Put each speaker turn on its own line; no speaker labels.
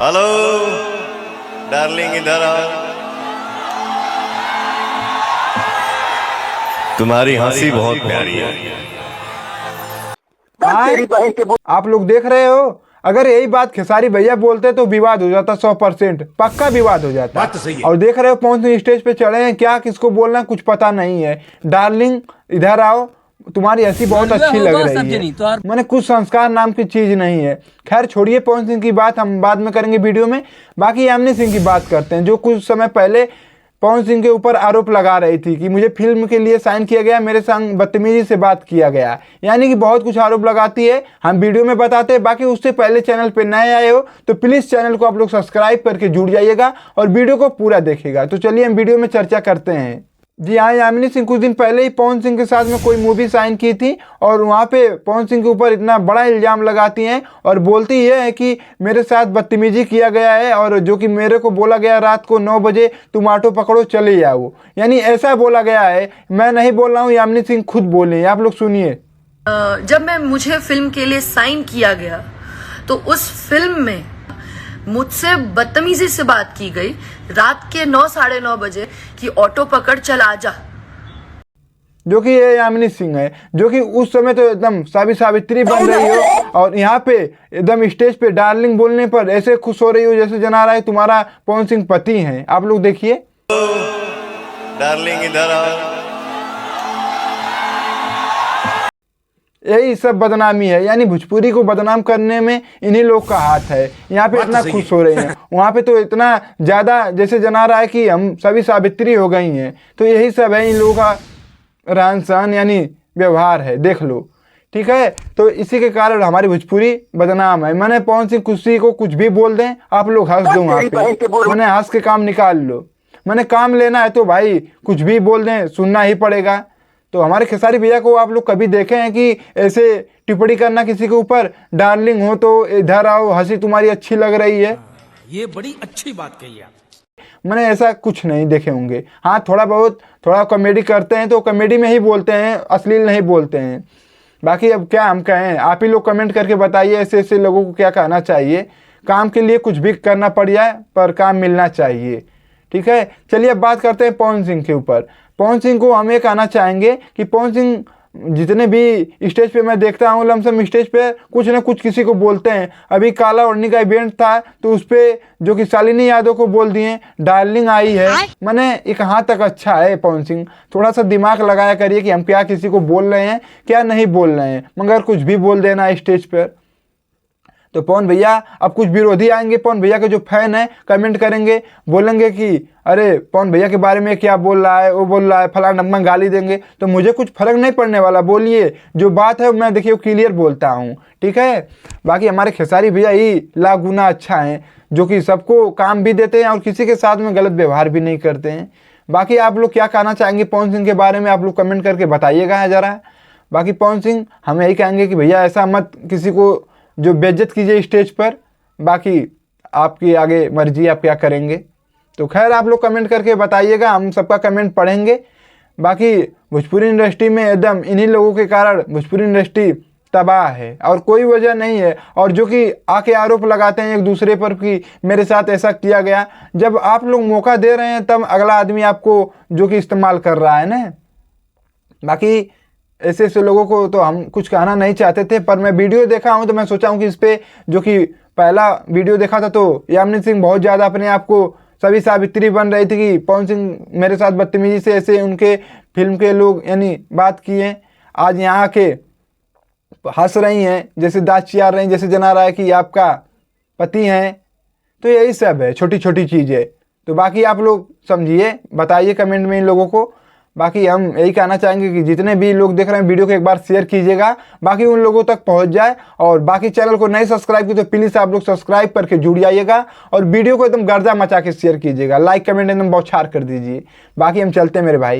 Hello darling, इधर आओ। तुम्हारी हंसी बहुत प्यारी है।
आप लोग देख रहे हो, अगर यही बात खेसारी भैया बोलते तो विवाद हो जाता, 100% पक्का विवाद हो जाता।
बात तो सही है।
और देख रहे हो पवन सिंह स्टेज पे चढ़े हैं, क्या किसको बोलना कुछ पता नहीं है। डार्लिंग इधर आओ, तुम्हारी हंसी बहुत अच्छी लग रही है। मैंने कुछ संस्कार नाम की चीज नहीं है। खैर छोड़िए पवन सिंह की बात, हम बाद में करेंगे वीडियो में। बाकी यामिनी सिंह की बात करते हैं, जो कुछ समय पहले पवन सिंह के ऊपर आरोप लगा रही थी कि मुझे फिल्म के लिए साइन किया गया, मेरे संग बदतमीजी से बात किया गया, यानी कि बहुत कुछ आरोप लगाती है। हम वीडियो में बताते हैं। बाकी उससे पहले चैनल पे नए आए हो तो प्लीज़ चैनल को आप लोग सब्सक्राइब करके जुड़ जाइएगा और वीडियो को पूरा देखिएगा। तो चलिए हम वीडियो में चर्चा करते हैं। जी हाँ, यामिनी सिंह कुछ दिन पहले ही पवन सिंह के साथ में कोई मूवी साइन की थी और वहाँ पे पवन सिंह के ऊपर इतना बड़ा इल्ज़ाम लगाती हैं और बोलती ये है कि मेरे साथ बदतमीजी किया गया है और जो कि मेरे को बोला गया रात को 9 बजे तुम ऑटो पकड़ो चले जाओ, यानी ऐसा बोला गया है। मैं नहीं बोल रहा हूँ, यामिनी सिंह खुद बोले, आप लोग सुनिए।
जब मुझे फिल्म के लिए साइन किया गया तो उस फिल्म में मुझसे बदतमीजी से बात की गई रात के 9 साढ़े 9 बजे कि ऑटो पकड़ चल आजा,
जो कि ये यामिनी सिंह है, जो कि उस समय तो एकदम सावित्री बन रही हो और यहाँ पे एकदम स्टेज पे डार्लिंग बोलने पर ऐसे खुश हो रही हो जैसे जना रहा है तुम्हारा पवन सिंह पति हैं। आप लोग देखिए।
डार्लिंग इधर आओ।
यही सब बदनामी है, यानी भोजपुरी को बदनाम करने में इन्हीं लोग का हाथ है। यहाँ पे इतना खुश हो रहे हैं, वहाँ पे तो इतना ज़्यादा जैसे जना रहा है कि हम सभी सावित्री हो गई हैं। तो यही सब है इन लोगों का रहन सहन, यानी व्यवहार है, देख लो। ठीक है, तो इसी के कारण हमारी भोजपुरी बदनाम है। मैंने पवन सिंह किसी को कुछ भी बोल दें, आप लोग हंस दो वहाँ पे, मैंने हंस के काम निकाल लो। मैंने काम लेना है तो भाई कुछ भी बोल दें, सुनना ही पड़ेगा। तो हमारे खेसारी भैया को आप लोग कभी देखे हैं कि ऐसे टिप्पणी करना किसी के ऊपर, डार्लिंग हो तो इधर आओ, हंसी तुम्हारी अच्छी लग रही है।
ये बड़ी अच्छी बात कही आप।
मैंने ऐसा कुछ नहीं देखे होंगे। हाँ, थोड़ा कॉमेडी करते हैं तो कॉमेडी में ही बोलते हैं, अश्लील नहीं बोलते हैं। बाकी अब क्या हम कहें, आप ही लोग कमेंट करके बताइए ऐसे ऐसे लोगों को क्या कहना चाहिए। काम के लिए कुछ भी करना पड़ जाए पर काम मिलना चाहिए। ठीक है, चलिए अब बात करते हैं पवन सिंह के ऊपर। पवन सिंह को हम ये कहना चाहेंगे कि पवन सिंह जितने भी स्टेज पे मैं देखता हूँ, लमसम स्टेज पे कुछ ना कुछ किसी को बोलते हैं। अभी काला ओढ़नी का इवेंट था तो उस पर जो कि शालिनी यादव को बोल दिए डार्लिंग आई है। मैंने एक हाथ तक अच्छा है पवन सिंह, थोड़ा सा दिमाग लगाया करिए कि हम क्या किसी को बोल रहे हैं क्या नहीं बोल रहे हैं, मगर कुछ भी बोल देना स्टेज पर। तो पवन भैया, अब कुछ विरोधी आएंगे, पवन भैया के जो फैन है कमेंट करेंगे, बोलेंगे कि अरे पवन भैया के बारे में क्या बोल रहा है, वो बोल रहा है, फलाना ढमका गाली देंगे। तो मुझे कुछ फर्क नहीं पड़ने वाला, बोलिए जो बात है मैं देखिए क्लियर बोलता हूँ। ठीक है, बाकी हमारे खेसारी भैया ही लाख गुना अच्छा हैं, जो कि सबको काम भी देते हैं और किसी के साथ में गलत व्यवहार भी नहीं करते हैं। बाकी आप लोग क्या कहना चाहेंगे पवन सिंह के बारे में, आप लोग कमेंट करके बताइएगा ज़रा। बाकी पवन सिंह हम यही कहेंगे कि भैया ऐसा मत किसी को जो बेइज्जत कीजिए स्टेज पर। बाकी आपकी आगे मर्जी, आप क्या करेंगे। तो खैर आप लोग कमेंट करके बताइएगा, हम सबका कमेंट पढ़ेंगे। बाकी भोजपुरी इंडस्ट्री में एकदम इन्हीं लोगों के कारण भोजपुरी इंडस्ट्री तबाह है और कोई वजह नहीं है। और जो कि आके आरोप लगाते हैं एक दूसरे पर कि मेरे साथ ऐसा किया गया, जब आप लोग मौका दे रहे हैं तब अगला आदमी आपको जो कि इस्तेमाल कर रहा है ना। बाकी ऐसे ऐसे लोगों को तो हम कुछ कहना नहीं चाहते थे, पर मैं वीडियो देखा हूं तो मैं सोचा हूं कि इस पे जो कि पहला वीडियो देखा था तो यामिनी सिंह बहुत ज़्यादा अपने आप को सभी सावित्री बन रही थी कि पवन सिंह मेरे साथ बदतमीजी से ऐसे उनके फिल्म के लोग यानी बात किए। आज यहाँ आके हंस रही हैं, जैसे दाँत चियार रही, जैसे जना रहा है कि आपका पति हैं। तो यही सब है, छोटी छोटी चीज़ें। तो बाकी आप लोग समझिए, बताइए कमेंट में इन लोगों को। बाकी हम यही कहना चाहेंगे कि जितने भी लोग देख रहे हैं वीडियो को एक बार शेयर कीजिएगा, बाकी उन लोगों तक पहुंच जाए। और बाकी चैनल को नहीं सब्सक्राइब किया तो प्लीज़ आप लोग सब्सक्राइब करके जुड़ जाइएगा और वीडियो को एकदम गर्दा मचा के शेयर कीजिएगा, लाइक कमेंट एकदम बौछार कर दीजिए। बाकी हम चलते हैं मेरे भाई।